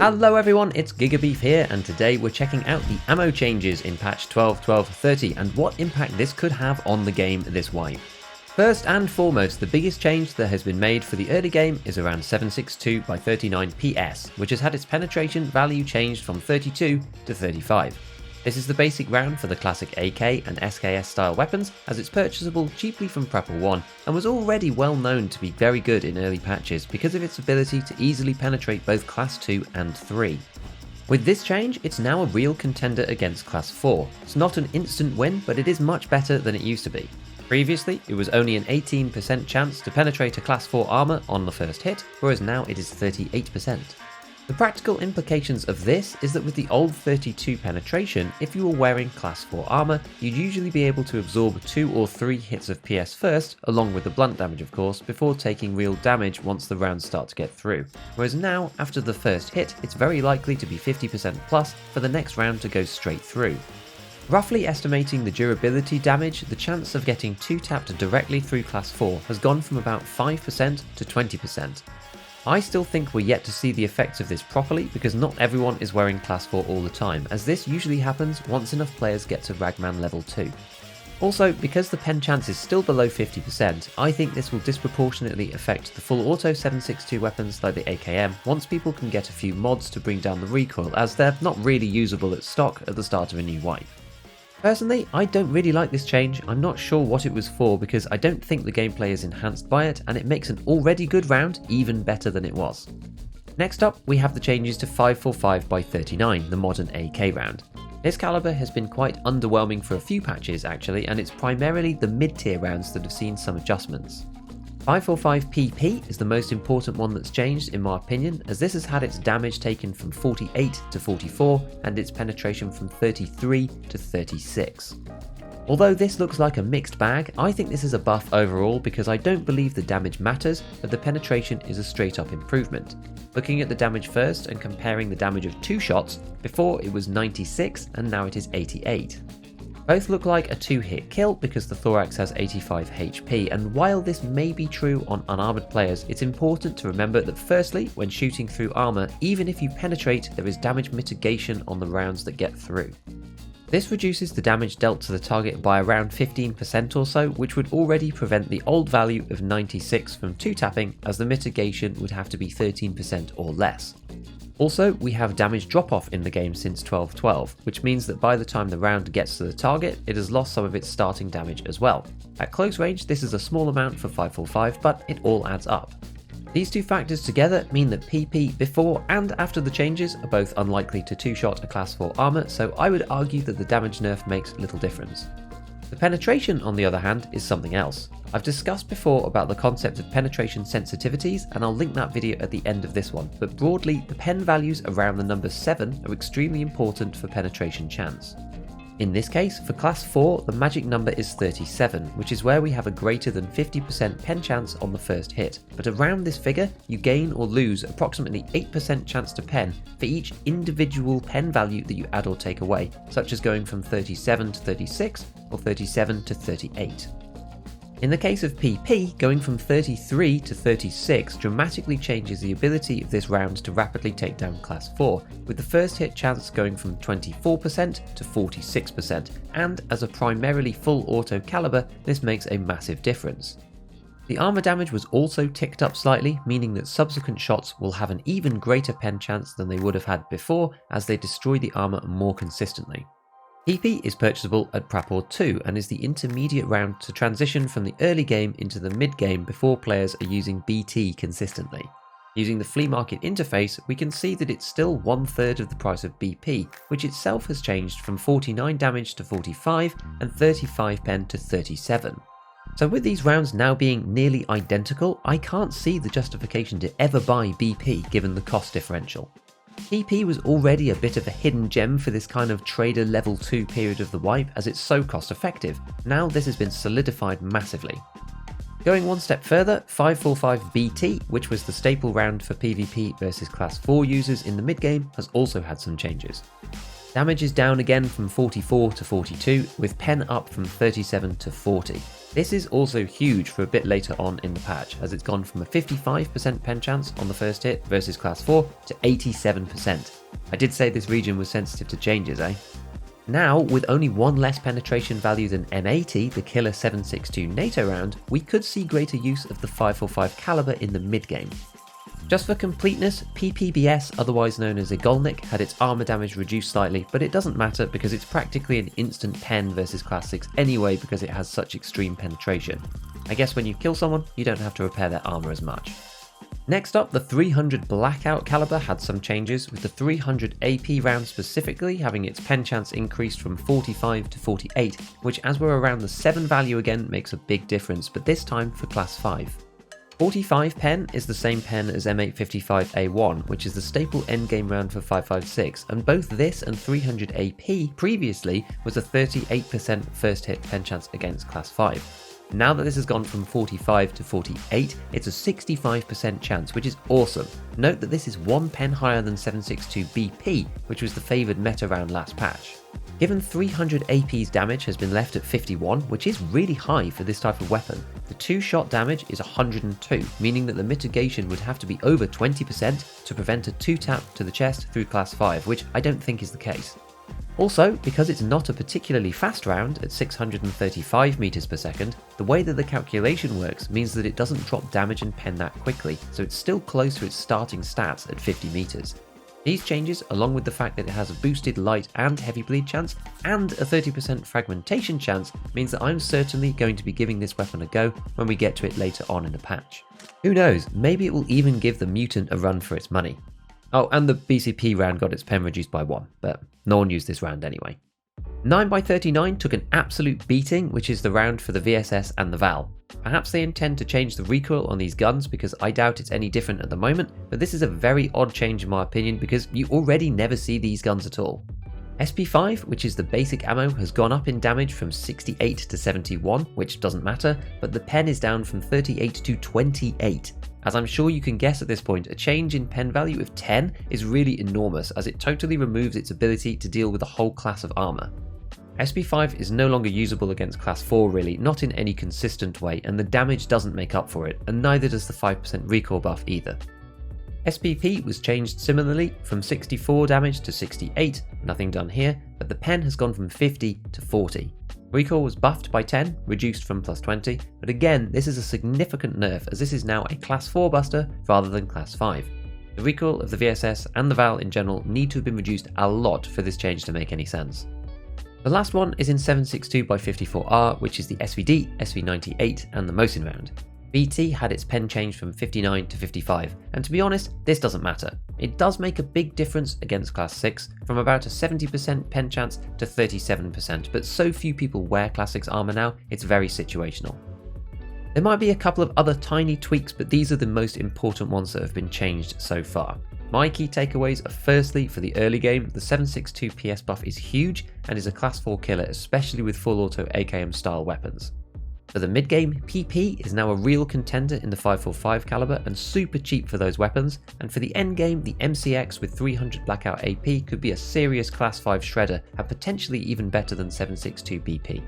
Hello everyone, it's Gigabeef here, and today we're checking out the ammo changes in patch 12.12.30 and what impact this could have on the game this wipe. First and foremost, the biggest change that has been made for the early game is around 762x39 PS, which has had its penetration value changed from 32 to 35. This is the basic round for the classic AK and SKS style weapons, as it's purchasable cheaply from Prepper 1 and was already well known to be very good in early patches because of its ability to easily penetrate both Class 2 and 3. With this change, it's now a real contender against Class 4. It's not an instant win, but it is much better than it used to be. Previously, it was only an 18% chance to penetrate a Class 4 armor on the first hit, whereas now it is 38%. The practical implications of this is that with the old 32 penetration, if you were wearing Class 4 armor, you'd usually be able to absorb 2 or 3 hits of PS first, along with the blunt damage of course, before taking real damage once the rounds start to get through. Whereas now, after the first hit, it's very likely to be 50% plus for the next round to go straight through. Roughly estimating the durability damage, the chance of getting 2-tapped directly through Class 4 has gone from about 5% to 20%. I still think we're yet to see the effects of this properly because not everyone is wearing Class 4 all the time, as this usually happens once enough players get to Ragman level 2. Also, because the pen chance is still below 50%, I think this will disproportionately affect the full auto 7.62 weapons like the AKM once people can get a few mods to bring down the recoil, as they're not really usable at stock at the start of a new wipe. Personally, I don't really like this change. I'm not sure what it was for because I don't think the gameplay is enhanced by it, and it makes an already good round even better than it was. Next up, we have the changes to 545x39, the modern AK round. This caliber has been quite underwhelming for a few patches actually, and it's primarily the mid-tier rounds that have seen some adjustments. 545PP is the most important one that's changed in my opinion, as this has had its damage taken from 48 to 44 and its penetration from 33 to 36. Although this looks like a mixed bag, I think this is a buff overall because I don't believe the damage matters, but the penetration is a straight up improvement. Looking at the damage first and comparing the damage of 2 shots, before it was 96 and now it is 88. Both look like a 2-hit kill because the thorax has 85 HP, and while this may be true on unarmored players, it's important to remember that firstly, when shooting through armor, even if you penetrate, there is damage mitigation on the rounds that get through. This reduces the damage dealt to the target by around 15% or so, which would already prevent the old value of 96 from 2-tapping, as the mitigation would have to be 13% or less. Also, we have damage drop-off in the game since 12.12, which means that by the time the round gets to the target, it has lost some of its starting damage as well. At close range, this is a small amount for 545, but it all adds up. These two factors together mean that PP before and after the changes are both unlikely to 2-shot a Class 4 armor, so I would argue that the damage nerf makes little difference. The penetration, on the other hand, is something else. I've discussed before about the concept of penetration sensitivities, and I'll link that video at the end of this one, but broadly, the pen values around the number 7 are extremely important for penetration chance. In this case, for Class 4, the magic number is 37, which is where we have a greater than 50% pen chance on the first hit, but around this figure, you gain or lose approximately 8% chance to pen for each individual pen value that you add or take away, such as going from 37 to 36 or 37 to 38. In the case of PP, going from 33 to 36 dramatically changes the ability of this round to rapidly take down Class 4, with the first hit chance going from 24% to 46%, and as a primarily full auto caliber, this makes a massive difference. The armor damage was also ticked up slightly, meaning that subsequent shots will have an even greater pen chance than they would have had before, as they destroy the armor more consistently. PP is purchasable at Prepper 2 and is the intermediate round to transition from the early game into the mid game before players are using BT consistently. Using the flea market interface, we can see that it's still 1/3 of the price of BP, which itself has changed from 49 damage to 45 and 35 pen to 37. So with these rounds now being nearly identical, I can't see the justification to ever buy BP given the cost differential. PP was already a bit of a hidden gem for this kind of trader level 2 period of the wipe, as it's so cost effective. Now this has been solidified massively. Going one step further, 545BT, which was the staple round for PvP versus Class 4 users in the mid-game, has also had some changes. Damage is down again from 44 to 42, with pen up from 37 to 40. This is also huge for a bit later on in the patch, as it's gone from a 55% pen chance on the first hit versus class 4 to 87%. I did say this region was sensitive to changes, eh? Now, with only one less penetration value than M80, the killer 7.62 NATO round, we could see greater use of the 5.45 caliber in the mid-game. Just for completeness, PPBS, otherwise known as Igolnik, had its armor damage reduced slightly, but it doesn't matter because it's practically an instant pen versus class 6 anyway because it has such extreme penetration. I guess when you kill someone, you don't have to repair their armor as much. Next up, the 300 Blackout caliber had some changes, with the 300 AP round specifically having its pen chance increased from 45 to 48, which as we're around the 7 value again makes a big difference, but this time for class 5. 45 pen is the same pen as M855A1, which is the staple endgame round for 5.56, and both this and 300 AP previously was a 38% first hit pen chance against class 5. Now that this has gone from 45 to 48, it's a 65% chance, which is awesome. Note that this is 1 pen higher than 7.62 BP, which was the favoured meta round last patch. Given 300 AP's damage has been left at 51, which is really high for this type of weapon, the 2-shot damage is 102, meaning that the mitigation would have to be over 20% to prevent a 2-tap to the chest through class 5, which I don't think is the case. Also, because it's not a particularly fast round at 635 meters per second, the way that the calculation works means that it doesn't drop damage and pen that quickly, so it's still close to its starting stats at 50 meters. These changes, along with the fact that it has a boosted light and heavy bleed chance, and a 30% fragmentation chance, means that I'm certainly going to be giving this weapon a go when we get to it later on in the patch. Who knows, maybe it will even give the mutant a run for its money. Oh, and the BCP round got its pen reduced by 1, but no one used this round anyway. 9x39 took an absolute beating, which is the round for the VSS and the Val. Perhaps they intend to change the recoil on these guns because I doubt it's any different at the moment, but this is a very odd change in my opinion because you already never see these guns at all. SP5, which is the basic ammo, has gone up in damage from 68 to 71, which doesn't matter, but the pen is down from 38 to 28. As I'm sure you can guess at this point, a change in pen value of 10 is really enormous as it totally removes its ability to deal with a whole class of armor. SP5 is no longer usable against class 4 really, not in any consistent way, and the damage doesn't make up for it, and neither does the 5% recoil buff either. SPP was changed similarly from 64 damage to 68, nothing done here, but the pen has gone from 50 to 40. Recoil was buffed by 10, reduced from plus 20, but again this is a significant nerf as this is now a class 4 buster rather than class 5. The recoil of the VSS and the Val in general need to have been reduced a lot for this change to make any sense. The last one is in 7.62x54R, which is the SVD, SV98 and the Mosin round. BT had its pen change from 59 to 55, and to be honest, this doesn't matter. It does make a big difference against class 6, from about a 70% pen chance to 37%, but so few people wear class 6 armor now, it's very situational. There might be a couple of other tiny tweaks, but these are the most important ones that have been changed so far. My key takeaways are firstly, for the early game, the 7.62 PS buff is huge and is a class 4 killer, especially with full auto AKM style weapons. For the mid-game, PP is now a real contender in the 5.45 caliber and super cheap for those weapons, and for the end game, the MCX with 300 Blackout AP could be a serious class 5 shredder and potentially even better than 7.62 BP.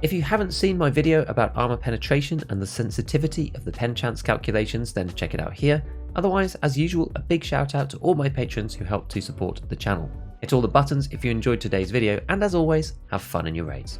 If you haven't seen my video about armor penetration and the sensitivity of the pen chance calculations, then check it out here. Otherwise, as usual, a big shout out to all my patrons who help to support the channel. Hit all the buttons if you enjoyed today's video, and as always, have fun in your raids.